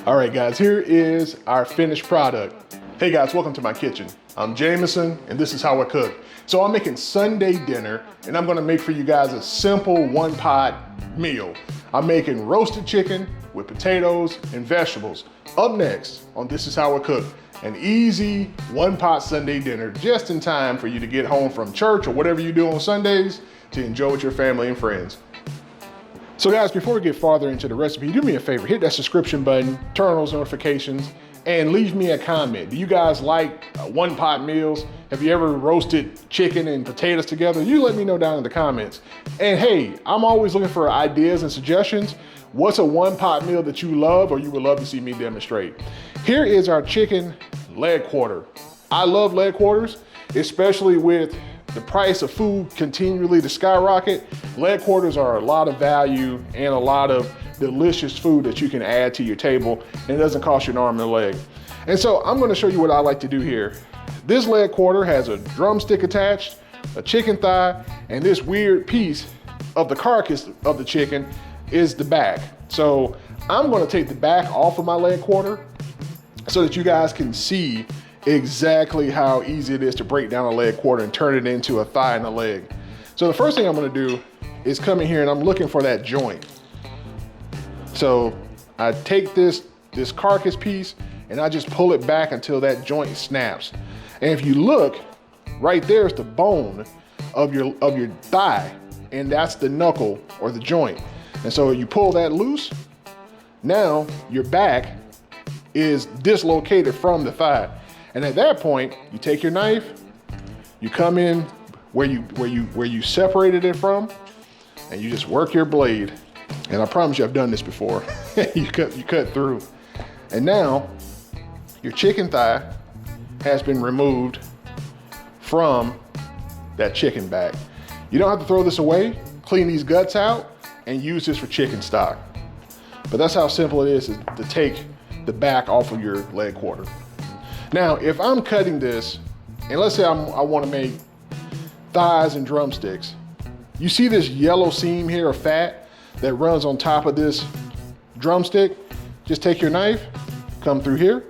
All right, guys, here is our finished product. Hey guys, welcome to my kitchen. I'm Jameson, and this is how I cook. So I'm making Sunday dinner, and I'm gonna make for you guys a simple one-pot meal. I'm making roasted chicken with potatoes and vegetables. Up next on This Is How I Cook, an easy one-pot Sunday dinner just in time for you to get home from church or whatever you do on Sundays to enjoy with your family and friends. So guys, before we get farther into the recipe, do me a favor, hit that subscription button, turn on those notifications, and leave me a comment. Do you guys like one-pot meals? Have you ever roasted chicken and potatoes together? You let me know down in the comments. And hey, I'm always looking for ideas and suggestions. What's a one-pot meal that you love or you would love to see me demonstrate? Here is our chicken leg quarter. I love leg quarters, especially with the price of food continually to skyrocket. Leg quarters are a lot of value and a lot of delicious food that you can add to your table, and it doesn't cost you an arm and a leg. And so I'm gonna show you what I like to do here. This leg quarter has a drumstick attached, a chicken thigh, and this weird piece of the carcass of the chicken is the back. So I'm gonna take the back off of my leg quarter so that you guys can see exactly how easy it is to break down a leg quarter and turn it into a thigh and a leg. So the first thing I'm gonna do is come in here and I'm looking for that joint. So I take this carcass piece and I just pull it back until that joint snaps. And if you look, right there is the bone of your thigh, and that's the knuckle or the joint. And so you pull that loose, now your back is dislocated from the thigh. And at that point, you take your knife, you come in where you separated it from, and you just work your blade. And I promise you, I've done this before. you cut through. And now your chicken thigh has been removed from that chicken back. You don't have to throw this away. Clean these guts out and use this for chicken stock. But that's how simple it is to take the back off of your leg quarter. Now, if I'm cutting this, and let's say I want to make thighs and drumsticks, you see this yellow seam here of fat that runs on top of this drumstick? Just take your knife, come through here.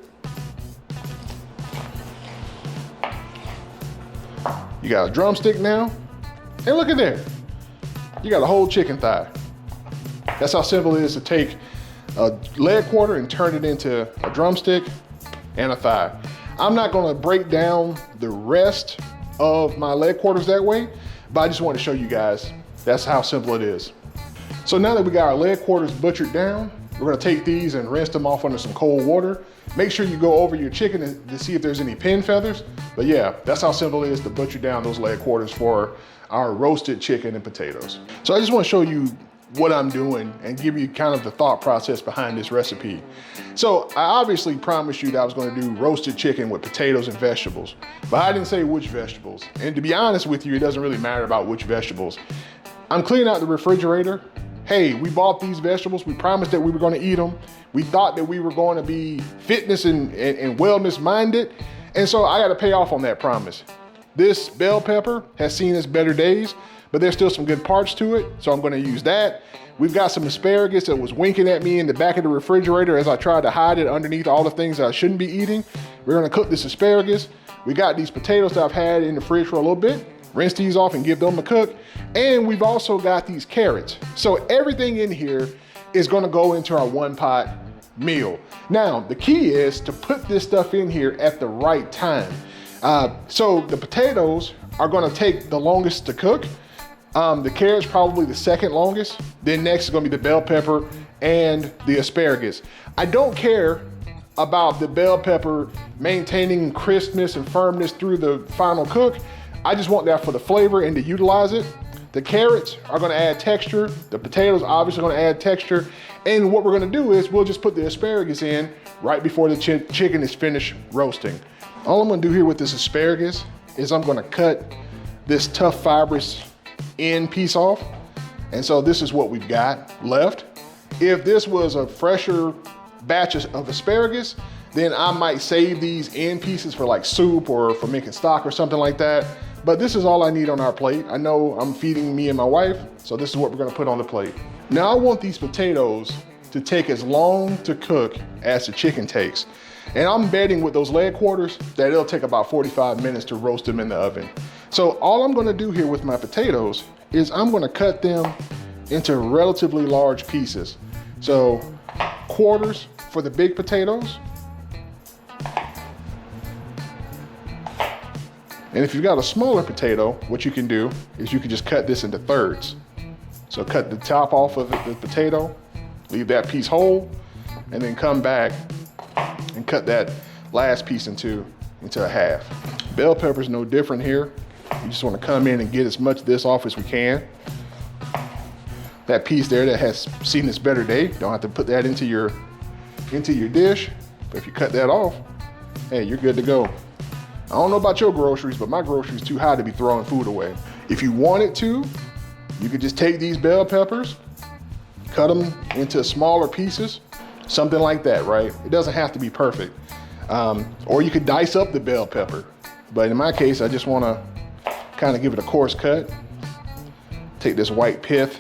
You got a drumstick now, and look at there. You got a whole chicken thigh. That's how simple it is to take a leg quarter and turn it into a drumstick and a thigh. I'm not gonna break down the rest of my leg quarters that way, but I just want to show you guys that's how simple it is. So now that we got our leg quarters butchered down, we're gonna take these and rinse them off under some cold water. Make sure you go over your chicken to see if there's any pin feathers. But yeah, that's how simple it is to butcher down those leg quarters for our roasted chicken and potatoes. So I just wanna show you what I'm doing and give you kind of the thought process behind this recipe. So I obviously promised you that I was gonna do roasted chicken with potatoes and vegetables, but I didn't say which vegetables. And to be honest with you, it doesn't really matter about which vegetables. I'm cleaning out the refrigerator. Hey, we bought these vegetables. We promised that we were gonna eat them. We thought that we were going to be fitness and wellness minded. And so I gotta pay off on that promise. This bell pepper has seen its better days, but there's still some good parts to it, so I'm gonna use that. We've got some asparagus that was winking at me in the back of the refrigerator as I tried to hide it underneath all the things that I shouldn't be eating. We're gonna cook this asparagus. We got these potatoes that I've had in the fridge for a little bit. Rinse these off and give them a cook. And we've also got these carrots. So everything in here is gonna go into our one pot meal. Now, the key is to put this stuff in here at the right time. So the potatoes are gonna take the longest to cook. The carrot's probably the second longest. Then next is gonna be the bell pepper and the asparagus. I don't care about the bell pepper maintaining crispness and firmness through the final cook. I just want that for the flavor and to utilize it. The carrots are gonna add texture. The potatoes obviously gonna add texture. And what we're gonna do is we'll just put the asparagus in right before the chicken is finished roasting. All I'm gonna do here with this asparagus is I'm gonna cut this tough fibrous end piece off. And so this is what we've got left. If this was a fresher batch of asparagus, then I might save these end pieces for like soup or for making stock or something like that. But this is all I need on our plate. I know I'm feeding me and my wife, so this is what we're gonna put on the plate. Now I want these potatoes to take as long to cook as the chicken takes. And I'm betting with those leg quarters that it'll take about 45 minutes to roast them in the oven. So all I'm gonna do here with my potatoes is I'm gonna cut them into relatively large pieces. So quarters for the big potatoes. And if you've got a smaller potato, what you can do is you can just cut this into thirds. So cut the top off of the potato, leave that piece whole, and then come back and cut that last piece into a half. Bell pepper's no different here. You just want to come in and get as much of this off as we can. That piece there that has seen its better day, don't have to put that into your dish. But if you cut that off, hey, you're good to go. I don't know about your groceries, but my groceries too high to be throwing food away. If you wanted to, you could just take these bell peppers, cut them into smaller pieces, something like that, right? It doesn't have to be perfect. Or you could dice up the bell pepper. But in my case, I just wanna kind of give it a coarse cut. Take this white pith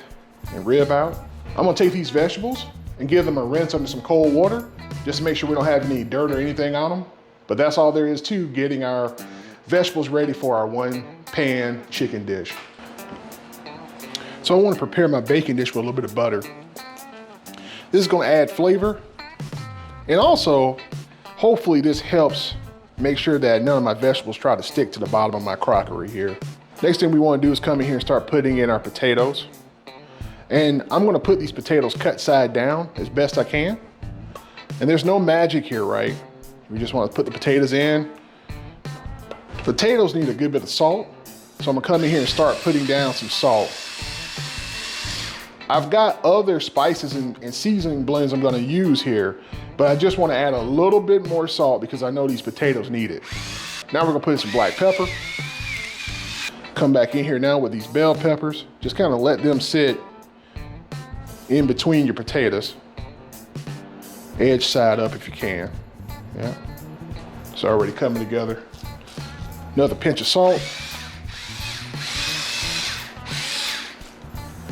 and rib out. I'm gonna take these vegetables and give them a rinse under some cold water, just to make sure we don't have any dirt or anything on them. But that's all there is to getting our vegetables ready for our one pan chicken dish. So I want to prepare my bacon dish with a little bit of butter. This is going to add flavor. And also, hopefully this helps make sure that none of my vegetables try to stick to the bottom of my crockery here. Next thing we want to do is come in here and start putting in our potatoes. And I'm going to put these potatoes cut side down as best I can. And there's no magic here, right? We just want to put the potatoes in. Potatoes need a good bit of salt. So I'm gonna come in here and start putting down some salt. I've got other spices and seasoning blends I'm gonna use here, but I just wanna add a little bit more salt because I know these potatoes need it. Now we're gonna put in some black pepper. Come back in here now with these bell peppers. Just kind of let them sit in between your potatoes. Edge side up if you can. Yeah, it's already coming together. Another pinch of salt.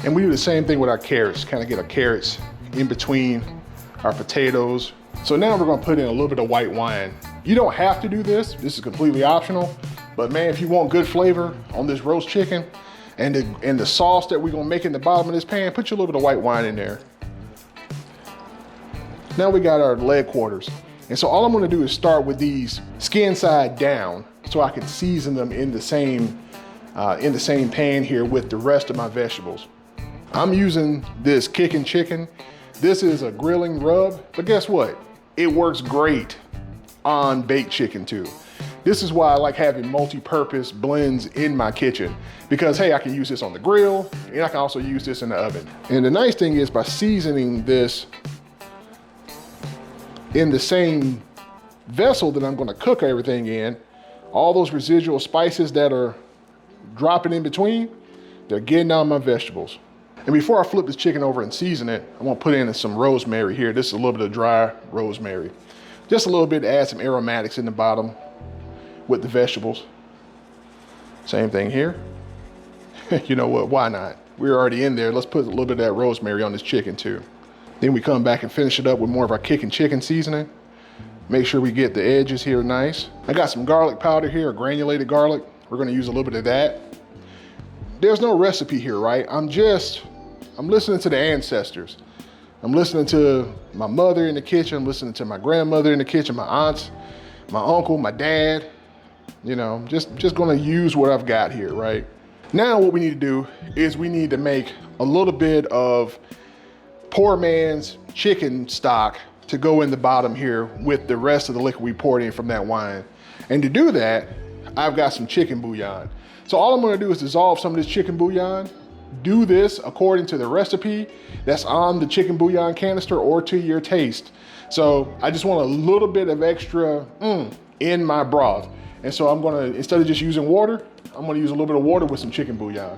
And we do the same thing with our carrots, kind of get our carrots in between our potatoes. So now we're gonna put in a little bit of white wine. You don't have to do this is completely optional, but man, if you want good flavor on this roast chicken and the sauce that we're gonna make in the bottom of this pan, put your little bit of white wine in there. Now we got our leg quarters. And so all I'm gonna do is start with these skin side down so I can season them in the same pan here with the rest of my vegetables. I'm using this kicking chicken. This is a grilling rub, but guess what? It works great on baked chicken too. This is why I like having multi-purpose blends in my kitchen because hey, I can use this on the grill and I can also use this in the oven. And the nice thing is by seasoning this in the same vessel that I'm gonna cook everything in, all those residual spices that are dropping in between, they're getting on my vegetables. And before I flip this chicken over and season it, I'm gonna put in some rosemary here. This is a little bit of dry rosemary. Just a little bit to add some aromatics in the bottom with the vegetables. Same thing here. You know what, why not? We're already in there. Let's put a little bit of that rosemary on this chicken too. Then we come back and finish it up with more of our kicking chicken seasoning. Make sure we get the edges here nice. I got some garlic powder here, granulated garlic. We're gonna use a little bit of that. There's no recipe here, right? I'm listening to the ancestors. I'm listening to my mother in the kitchen. I'm listening to my grandmother in the kitchen, my aunts, my uncle, my dad. You know, just gonna use what I've got here, right? Now what we need to do is we need to make a little bit of poor man's chicken stock to go in the bottom here with the rest of the liquid we poured in from that wine. And to do that, I've got some chicken bouillon. So all I'm gonna do is dissolve some of this chicken bouillon, do this according to the recipe that's on the chicken bouillon canister or to your taste. So I just want a little bit of extra in my broth. And so I'm gonna, instead of just using water, I'm gonna use a little bit of water with some chicken bouillon.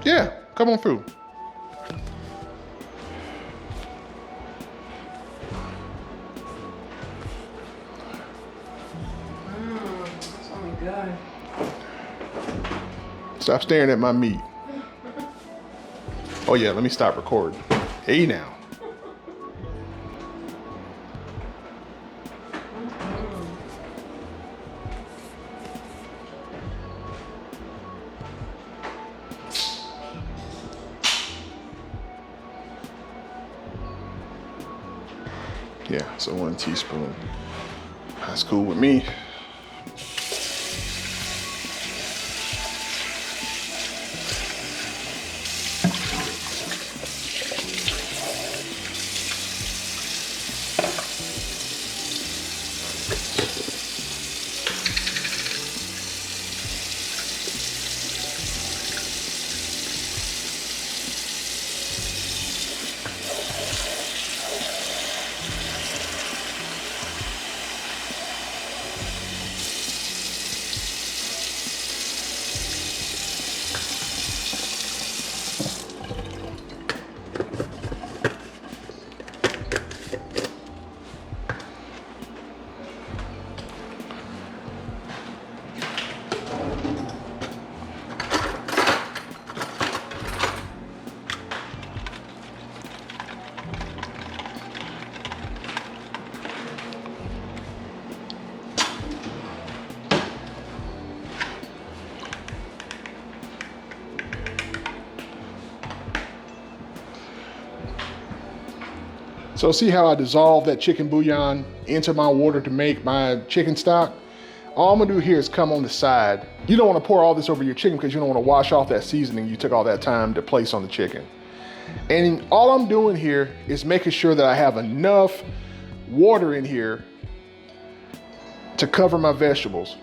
Yeah, come on through. fine. Stop staring at my meat. Oh yeah, let me stop recording. Hey now. Yeah, so 1 teaspoon. That's cool with me. So see how I dissolve that chicken bouillon into my water to make my chicken stock? All I'm gonna do here is come on the side. You don't wanna pour all this over your chicken because you don't wanna wash off that seasoning you took all that time to place on the chicken. And all I'm doing here is making sure that I have enough water in here to cover my vegetables.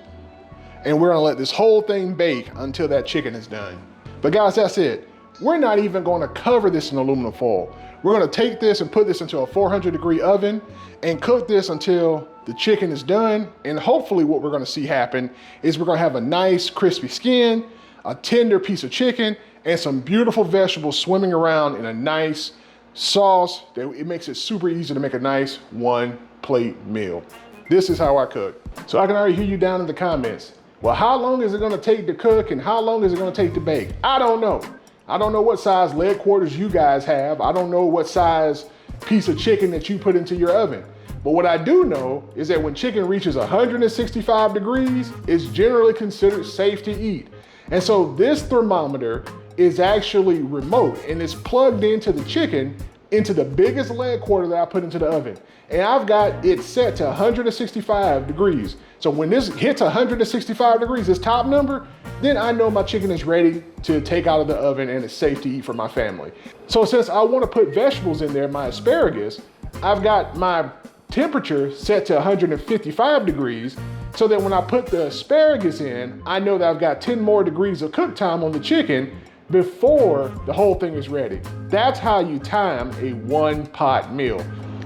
And we're gonna let this whole thing bake until that chicken is done. But guys, that's it. We're not even gonna cover this in aluminum foil. We're gonna take this and put this into a 400-degree oven and cook this until the chicken is done. And hopefully what we're gonna see happen is we're gonna have a nice crispy skin, a tender piece of chicken, and some beautiful vegetables swimming around in a nice sauce that it makes it super easy to make a nice one-plate meal. This is how I cook. So I can already hear you down in the comments. Well, how long is it gonna take to cook and how long is it gonna take to bake? I don't know. I don't know what size leg quarters you guys have. I don't know what size piece of chicken that you put into your oven. But what I do know is that when chicken reaches 165 degrees, it's generally considered safe to eat. And so this thermometer is actually remote and it's plugged into the chicken into the biggest leg quarter that I put into the oven. And I've got it set to 165 degrees. So when this hits 165 degrees, this top number, then I know my chicken is ready to take out of the oven and it's safe to eat for my family. So since I want to put vegetables in there, my asparagus, I've got my temperature set to 155 degrees so that when I put the asparagus in, I know that I've got 10 more degrees of cook time on the chicken before the whole thing is ready. That's how you time a one-pot meal.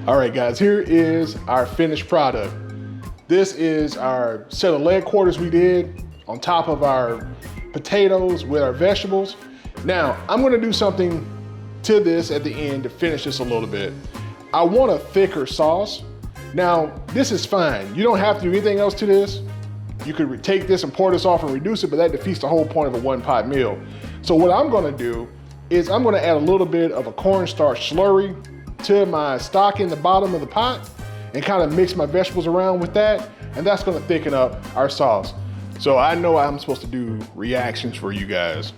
All right, guys, here is our finished product. This is our set of leg quarters we did on top of our potatoes with our vegetables. Now, I'm gonna do something to this at the end to finish this a little bit. I want a thicker sauce. Now, this is fine. You don't have to do anything else to this. You could take this and pour this off and reduce it, but that defeats the whole point of a one-pot meal. So what I'm gonna do is I'm gonna add a little bit of a cornstarch slurry to my stock in the bottom of the pot and kind of mix my vegetables around with that, and that's gonna thicken up our sauce. So I know I'm supposed to do reactions for you guys.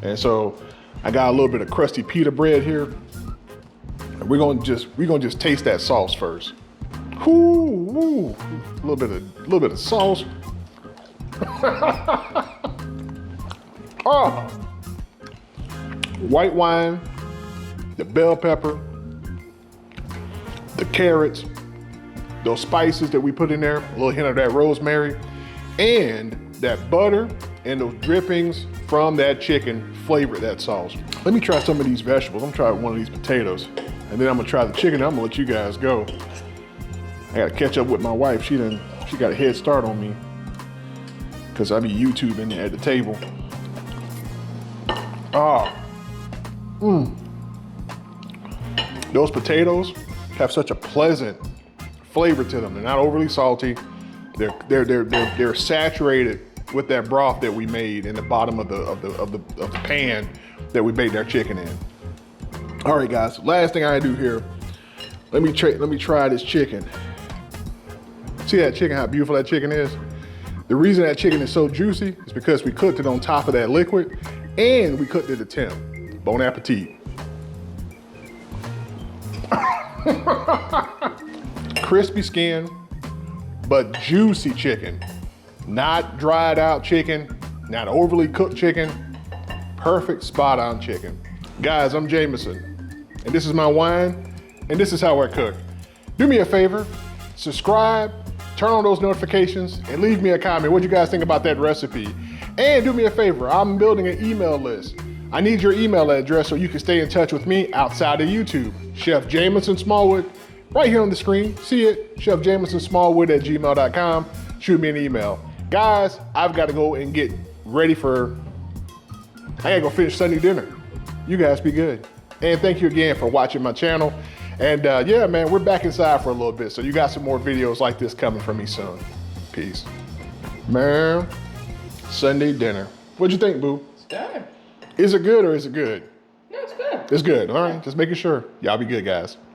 And so I got a little bit of crusty pita bread here. And we're gonna just taste that sauce first. Ooh, a little bit of sauce. Oh, white wine, the bell pepper, the carrots, those spices that we put in there, a little hint of that rosemary, and that butter and those drippings from that chicken flavor that sauce. Let me try some of these vegetables. I'm gonna try one of these potatoes, and then I'm gonna try the chicken. I'm gonna let you guys go. I gotta catch up with my wife. She got a head start on me because I be YouTubing at the table. Those potatoes have such a pleasant flavor to them. They're not overly salty. They're saturated with that broth that we made in the bottom of the pan that we baked our chicken in. All right, guys, last thing I do here, let me try this chicken. See that chicken, how beautiful that chicken is? The reason that chicken is so juicy is because we cooked it on top of that liquid and we cooked it to temp. Bon appetit. Crispy skin, but juicy chicken. Not dried out chicken, not overly cooked chicken. Perfect, spot on chicken. Guys, I'm Jameson, and this is my wine, and this is how I cook. Do me a favor, subscribe, turn on those notifications, and leave me a comment. What you guys think about that recipe? And do me a favor, I'm building an email list. I need your email address so you can stay in touch with me outside of YouTube. Chef Jameson Smallwood, right here on the screen. See it, Chef Jameson Smallwood at gmail.com. Shoot me an email. Guys, I've got to go and get ready for, I gotta go finish Sunday dinner. You guys be good. And thank you again for watching my channel. And yeah, man, we're back inside for a little bit. So you got some more videos like this coming from me soon. Peace. Man, Sunday dinner. What'd you think, boo? It's good. Is it good or is it good? Yeah, it's good. It's good, all right, just making sure. Y'all be good, guys.